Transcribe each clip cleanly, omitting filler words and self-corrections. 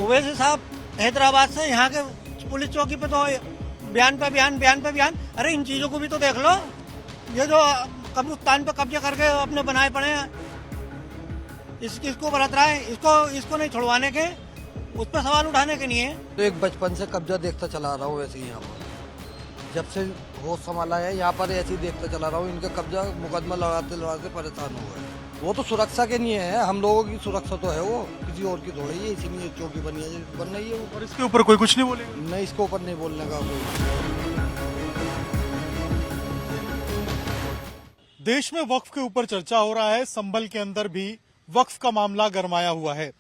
सुबह से साहब हैदराबाद से यहाँ के पुलिस चौकी पे तो बयान पे बयान, बयान पे बयान। अरे इन चीजों को भी तो देख लो, ये जो कब्रिस्तान पे कब्जे करके अपने बनाए पड़े हैं, इसको बरत रहा है, इसको नहीं छुड़वाने के, उस पर सवाल उठाने के नहीं है। तो एक बचपन से कब्जा देखता चला रहा हूँ वैसे ही यहाँ पर, जब से होश संभाला है यहाँ पर ऐसे ही देखता चला रहा हूँ। इनका कब्जा मुकदमा लड़ाते परेशान हुआ है। वो तो सुरक्षा के लिए है, हम लोगों की सुरक्षा तो है, वो किसी और की थोड़ी है, इसीलिए चौकी बन रही है वो। और इसके ऊपर कोई कुछ नहीं बोलेगा? नहीं, इसके ऊपर नहीं बोलने का कोई। देश में वक्फ के ऊपर चर्चा हो रहा है। संभल के अंदर भी वक्फ का मामला गरमाया हुआ है।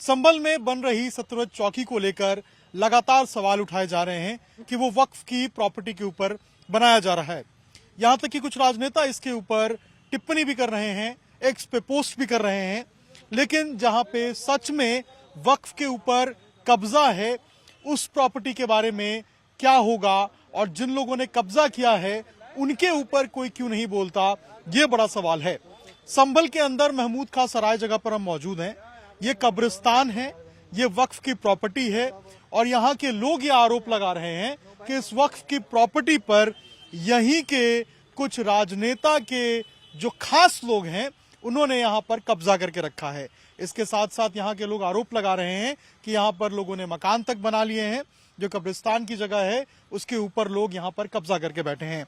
संभल में बन रही सतलज चौकी को लेकर लगातार सवाल उठाए जा रहे हैं कि वो वक्फ की प्रॉपर्टी के ऊपर बनाया जा रहा है। यहां तक कि कुछ राजनेता इसके ऊपर टिप्पणी भी कर रहे हैं, एक्स पे पोस्ट भी कर रहे हैं। लेकिन जहां पे सच में वक्फ के ऊपर कब्जा है, उस प्रॉपर्टी के बारे में क्या होगा और जिन लोगों ने कब्जा किया है उनके ऊपर कोई क्यों नहीं बोलता, ये बड़ा सवाल है। संभल के अंदर महमूद खां सराय जगह पर हम मौजूद हैं। ये कब्रिस्तान है, ये वक्फ की प्रॉपर्टी है और यहाँ के लोग ये आरोप लगा रहे हैं कि इस वक्फ की प्रॉपर्टी पर यहीं के कुछ राजनेता के जो खास लोग हैं उन्होंने यहाँ पर कब्जा करके रखा है। इसके साथ साथ यहाँ के लोग आरोप लगा रहे हैं कि यहाँ पर लोगों ने मकान तक बना लिए हैं। जो कब्रिस्तान की जगह है उसके ऊपर लोग यहाँ पर कब्जा करके बैठे हैं।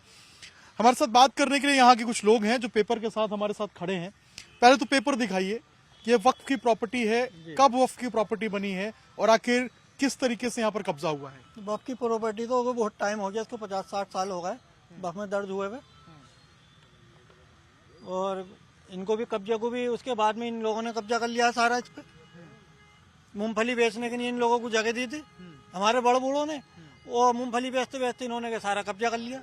हमारे साथ बात करने के लिए यहाँ के कुछ लोग हैं जो पेपर के साथ हमारे साथ खड़े हैं। पहले तो पेपर दिखाइए, ये वक्फ की प्रॉपर्टी है, कब वक्फ की प्रॉपर्टी बनी है और आखिर किस तरीके से यहाँ पर कब्जा हुआ है? वक्फ की प्रॉपर्टी तो बहुत टाइम हो गया, इसको 50-60 साल हो गए वक्फ में दर्ज हुए हुए। और इनको भी कब्जे को भी उसके बाद में इन लोगों ने कब्जा कर लिया सारा इस पे। मूंगफली बेचने के लिए इन लोगों को जगह दी थी हमारे बड़े बूढ़ों ने, वो मूंगफली बेचते बेचते इन्होंने सारा कब्जा कर लिया।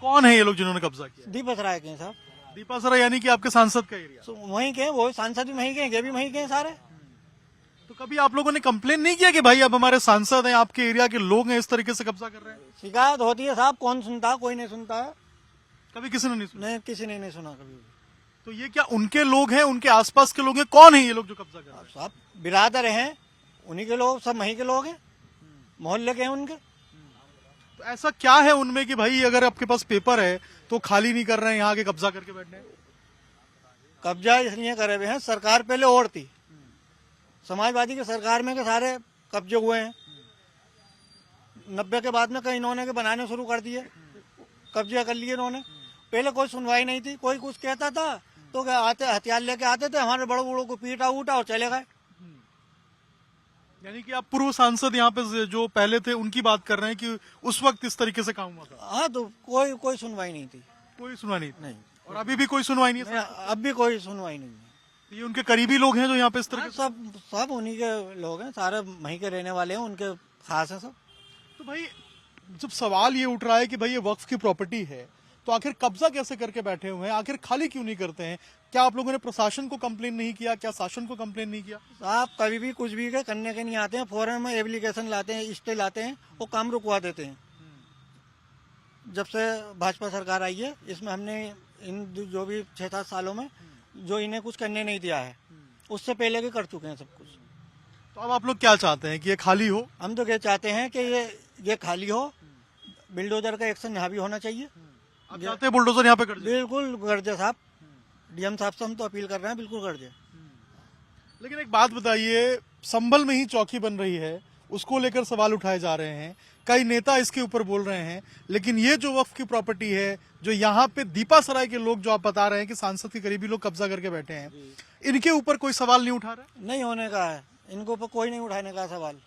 कौन है ये लोग जिन्होंने कब्जा किया? दीपक राय के साहब। दीपा सराय यानी कि आपके सांसद का एरिया? वहीं के, वो सांसद भी वहीं के, ये भी वहीं के सारे। तो कभी आप लोगों ने कंप्लेन नहीं किया कि भाई अब हमारे सांसद हैं, आपके एरिया के लोग हैं, इस तरीके से कब्जा कर रहे हैं? शिकायत होती है साहब, कौन सुनता है? कोई नहीं सुनता है। कभी किसी ने नहीं सुना? नहीं, किसी ने नहीं सुना कभी। तो ये क्या उनके लोग हैं, उनके आसपास के लोग हैं? कौन है ये लोग जो कब्जा कर रहे हैं? सब बिरादर हैं, उन्हीं के लोग, सब वहीं के लोग हैं, मोहल्ले के हैं उनके। तो ऐसा क्या है उनमें कि भाई अगर आपके पास पेपर है तो खाली नहीं कर रहे हैं, यहाँ के कब्जा करके बैठने? कब्जा इसलिए करे हुए हैं, सरकार पहले और थी, समाजवादी की सरकार में के सारे कब्जे हुए हैं। 90 के बाद में कहीं इन्होंने के बनाने शुरू कर दिए, कब्जे कर लिए इन्होंने। पहले कोई सुनवाई नहीं थी, कोई कुछ कहता था तो क्या आते हथियार लेके आते थे, हमारे बड़े बूढ़ों को पीटा उठा और चले गए। यानी कि आप पूर्व सांसद यहाँ पे जो पहले थे उनकी बात कर रहे हैं कि उस वक्त इस तरीके से काम हुआ था? हाँ, तो कोई सुनवाई नहीं थी। कोई सुनवाई नहीं? नहीं। और अभी भी कोई सुनवाई नहीं है? अब भी कोई सुनवाई नहीं है। ये उनके करीबी लोग हैं जो यहाँ पे इस तरह सब उन्हीं के लोग हैं, सारे वहीं के रहने वाले हैं, उनके खास हैं सब। तो भाई जब सवाल ये उठ रहा है कि भाई ये वक्फ की प्रॉपर्टी है तो आखिर कब्जा कैसे करके बैठे हुए हैं, आखिर खाली क्यों नहीं करते हैं? क्या आप लोगों ने प्रशासन को कंप्लेन नहीं किया? क्या शासन को कंप्लेन नहीं किया? आप कभी भी कुछ भी करने के नहीं आते हैं, फौरन में एप्लीकेशन लाते हैं, स्टे लाते हैं, वो काम रुकवा देते हैं। जब से भाजपा सरकार आई है इसमें हमने इन जो भी 6-7 सालों में जो इन्हें कुछ करने नहीं दिया है, उससे पहले भी कर चुके हैं सब कुछ। तो अब आप लोग क्या चाहते हैं कि ये खाली हो? हम तो ये चाहते हैं कि ये खाली हो, बिल्डोजर का एक्शन यहाँ भी होना चाहिए। आप चाहते हैं बुलडोजर यहाँ पे कर दे? बिल्कुल कर दे साहब, डीएम साहब से हम तो अपील कर रहे हैं, बिल्कुल कर दे। लेकिन एक बात बताइए, संभल में ही चौकी बन रही है, उसको लेकर सवाल उठाए जा रहे हैं, कई नेता इसके ऊपर बोल रहे हैं, लेकिन ये जो वक्फ की प्रॉपर्टी है, जो यहाँ पे दीपा सराय के लोग जो आप बता रहे हैं कि सांसद के करीबी लोग कब्जा करके बैठे हैं, इनके ऊपर कोई सवाल नहीं उठा रहा? नहीं होने का है, इनको ऊपर कोई नहीं उठाने का सवाल।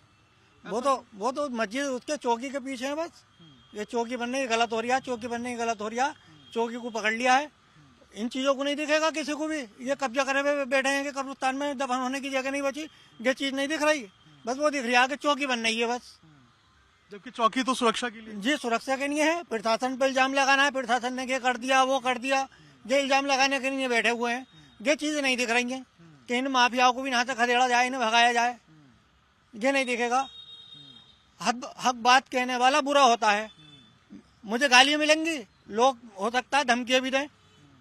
वो तो मस्जिद उसके चौकी के पीछे है बस। ये चौकी बनने की गलत हो रही है, चौकी बनने की गलत हो रही है, चौकी को पकड़ लिया है। इन चीजों को नहीं दिखेगा किसी को भी, ये कब्जा करे हुए बैठे हैं कि कब्रिस्तान में दफन होने की जगह नहीं बची, ये चीज नहीं दिख रही, बस वो दिख रही है कि चौकी बन रही है बस। जबकि चौकी तो सुरक्षा के लिए? जी, सुरक्षा के लिए है। प्रशासन पर इल्जाम लगाना है, प्रशासन ने ये कर दिया वो कर दिया, ये इल्जाम लगाने के लिए बैठे हुए हैं। ये चीजें नहीं दिख रही है कि इन माफियाओं को भी यहाँ से खदेड़ा जाए, इन्हें भगाया जाए, ये नहीं दिखेगा। हक बात कहने वाला बुरा होता है। मुझे गालियां मिलेंगी, लोग हो सकता है धमकियां भी दें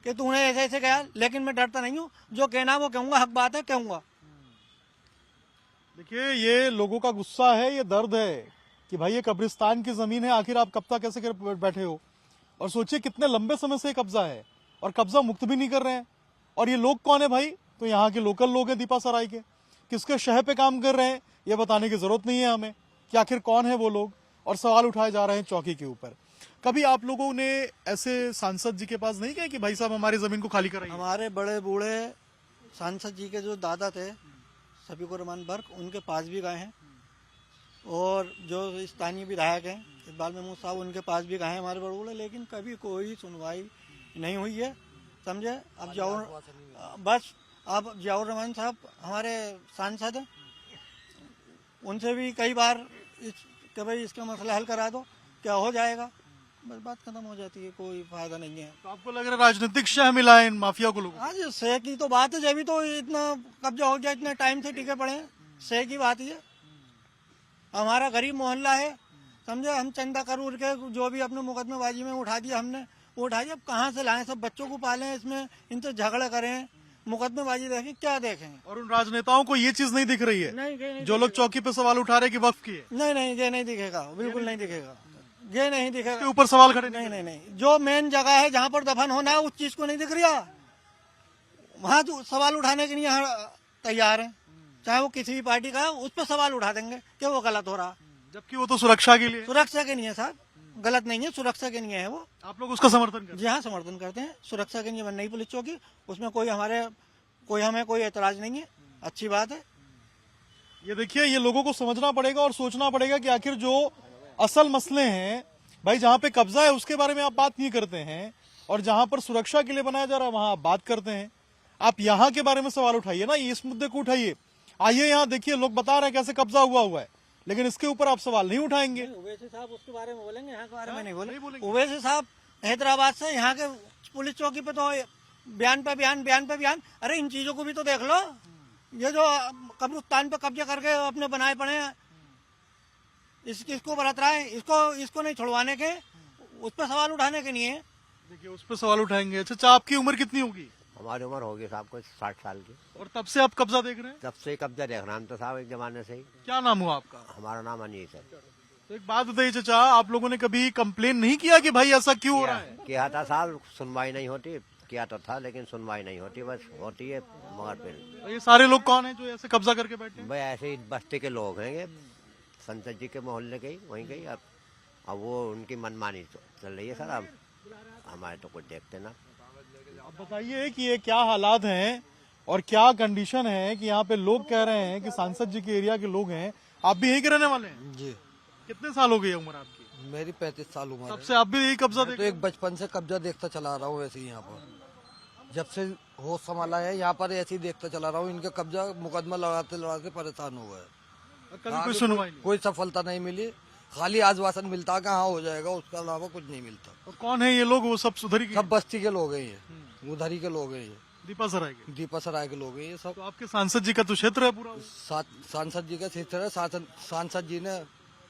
कि तूने ऐसे ऐसे कहा, लेकिन मैं डरता नहीं हूँ, जो कहना वो कहूँगा, हक बात है कहूँगा। देखिए, ये लोगों का गुस्सा है, ये दर्द है कि भाई ये कब्रिस्तान की जमीन है, आखिर आप कब्जा कैसे कर बैठे हो। और सोचिए कितने लंबे समय से ये कब्जा है और कब्जा मुक्त भी नहीं कर रहे हैं। और ये लोग कौन है भाई? तो यहाँ के लोकल लोग हैं दीपा सराय के। किसके शहर पे काम कर रहे हैं ये बताने की जरूरत नहीं है हमें कि आखिर कौन है वो लोग। और सवाल उठाए जा रहे हैं चौकी के ऊपर। कभी आप लोगों ने ऐसे सांसद जी के पास नहीं गए कि भाई साहब हमारी जमीन को खाली कराइए? हमारे बड़े बूढ़े सांसद जी के जो दादा थे शफीकुर रहमान बर्क, उनके पास भी गए हैं। और जो स्थानीय विधायक हैं इकबाल महमूद साहब, उनके पास भी गए हैं हमारे बड़े बूढ़े, लेकिन कभी कोई सुनवाई नहीं हुई है, समझे। अब जियाउर रहमान साहब हमारे सांसद हैं, उनसे भी कई बार कि भाई इसका मसला हल करा दो, क्या हो जाएगा, बस बात खत्म हो जाती है, कोई फायदा नहीं है। तो आपको लग रहा है राजनीतिक शह मिला है इन माफिया को लोगों? हाँ जी, शह की तो बात है, जब भी तो इतना कब्जा हो गया, इतने टाइम से टिके पड़े हैं, शह की बात ही है। हमारा गरीब मोहल्ला है, समझे। हम चंदा करूर के जो भी अपने मुकदमेबाजी में उठा दिया हमने, वो उठा दिया। अब कहाँ से लाएं, सब बच्चों को पालें, इसमें इनसे झगड़े करें, मुकदमेबाजी देखें, क्या देखें। और उन राजनेताओं को ये चीज नहीं दिख रही है नहीं, जो लोग चौकी पे सवाल उठा रहे हैं कि वक्फ की है? नहीं, ये नहीं दिखेगा, बिल्कुल नहीं दिखेगा, ये नहीं इसके दिखेगा। ऊपर सवाल खड़े नहीं, जो मेन जगह है जहाँ पर दफन होना है, उस चीज को नहीं दिख रहा, वहाँ जो सवाल उठाने के लिए यहाँ तैयार है, चाहे वो किसी भी पार्टी का है, उस पर सवाल उठा देंगे कि वो गलत हो रहा। जबकि वो तो सुरक्षा के लिए। सुरक्षा के लिए है साहब, गलत नहीं है, सुरक्षा के लिए है वो। आप लोग उसका समर्थन करते जी हाँ, समर्थन करते हैं। सुरक्षा के लिए बन नई पुलिस चौकी, उसमें हमें कोई एतराज नहीं है, अच्छी बात है। हैं? ये देखिए, ये लोगों को समझना पड़ेगा और सोचना पड़ेगा कि आखिर जो असल मसले हैं भाई, जहाँ पे कब्जा है उसके बारे में आप बात नहीं करते हैं, और जहाँ पर सुरक्षा के लिए बनाया जा रहा है वहां आप बात करते हैं। आप यहाँ के बारे में सवाल उठाइए ना, इस मुद्दे को उठाइए। आइए यहाँ देखिए, लोग बता रहे हैं कैसे कब्जा हुआ है, लेकिन इसके ऊपर आप सवाल नहीं उठाएंगे। ओवैसी साहब उसके बारे में बोलेंगे, यहाँ के बारे में नहीं बोलेंगे। ओवैसी साहब हैदराबाद से यहाँ के पुलिस चौकी पे तो बयान पे बयान। अरे इन चीजों को भी तो देख लो, ये जो कब्रिस्तान पे कब्जा करके अपने बनाए पड़े हैं, इसको बरत रहा है, इसको नहीं छुड़वाने के, उस पर सवाल उठाने के लिए। देखिए, उस पर सवाल उठाएंगे। अच्छा, आपकी उम्र कितनी होगी? हमारी उम्र होगी साहब कुछ 60 साल की। और तब से आप कब्जा देख रहे हैं? तब से कब्जा देख रहा हम तो साहब एक जमाने से ही। क्या नाम हुआ आपका? हमारा नाम अनीस है। तो एक बात बताइए चाचा, आप लोगों ने कभी कंप्लेन नहीं किया कि भाई ऐसा क्यों हो रहा है? किया था साहब, सुनवाई नहीं होती, किया तो था लेकिन सुनवाई नहीं होती, बस होती है मगर फिर। तो ये सारे लोग कौन है जो ऐसे कब्जा करके बैठे हैं? भाई ऐसे ही बस्ती के लोग हैं, संसद जी के मोहल्ले के ही, वहीं के ही। अब वो उनकी मनमानी चल रही है सर, अब हमारे तो कुछ देखते ना। अब बताइए कि ये क्या हालात हैं और क्या कंडीशन है कि यहाँ पे लोग कह रहे हैं कि सांसद जी के एरिया के लोग हैं। आप भी यही के रहने वाले हैं? जी। कितने साल हो गए उम्र आपकी? मेरी 35 साल उम्र तब है। से आप भी यही कब्जा तो देख? एक बचपन से कब्जा देखता चला रहा हूँ वैसे ही यहाँ पर, जब से होश संभाला है यहाँ पर ऐसे ही देखता चला रहा हूँ। इनका कब्जा मुकदमा लड़ाते परेशान हुआ है। कभी कोई सुनवाई नहीं? कोई सफलता नहीं मिली, खाली आश्वासन मिलता कि हाँ हो जाएगा, उसके अलावा कुछ नहीं मिलता। और कौन है ये लोग? वो सब सुधरी के? सब बस्ती के लोग हैं ये, उधरी के लोग हैं ये, दीपा सराय के? दीपा सराय के लोग हैं ये सब। तो आपके सांसद जी का तो क्षेत्र है पूरा? सांसद जी का क्षेत्र है, सांसद जी ने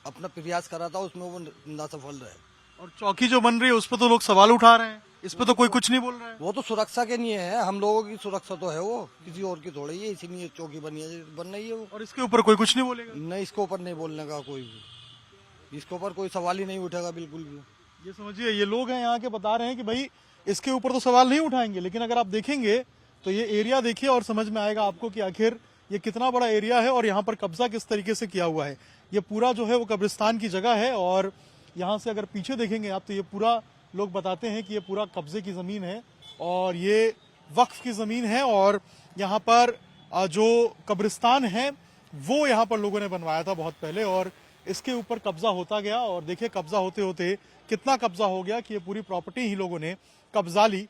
अपना प्रयास करा था, उसमें वो न सफल रहे। और चौकी जो बन रही है उस पर तो लोग सवाल उठा रहे हैं, इस पे तो कोई कुछ नहीं बोल रहा है। वो तो सुरक्षा के लिए है, हम लोगों की सुरक्षा तो है, वो किसी और की थोड़ी है, इसीलिए चौकी बन रही है वो। और इसके ऊपर कोई कुछ नहीं बोलेगा? नहीं, इसके ऊपर नहीं बोलने का कोई भी, इसके ऊपर कोई सवाल ही नहीं उठेगा बिल्कुल भी। ये समझिए, ये लोग हैं यहाँ के बता रहे हैं कि भाई इसके ऊपर तो सवाल नहीं उठाएंगे, लेकिन अगर आप देखेंगे तो ये एरिया देखिए और समझ में आएगा आपको कि आखिर ये कितना बड़ा एरिया है और यहाँ पर कब्जा किस तरीके से किया हुआ है। ये पूरा जो है वो कब्रिस्तान की जगह है, और यहाँ से अगर पीछे देखेंगे आप तो ये पूरा लोग बताते हैं कि ये पूरा कब्जे की जमीन है और ये वक्फ की जमीन है। और यहाँ पर जो कब्रिस्तान है वो यहाँ पर लोगों ने बनवाया था बहुत पहले, और इसके ऊपर कब्जा होता गया। और देखिए कब्जा होते होते कितना कब्जा हो गया कि ये पूरी प्रॉपर्टी ही लोगों ने कब्जा ली।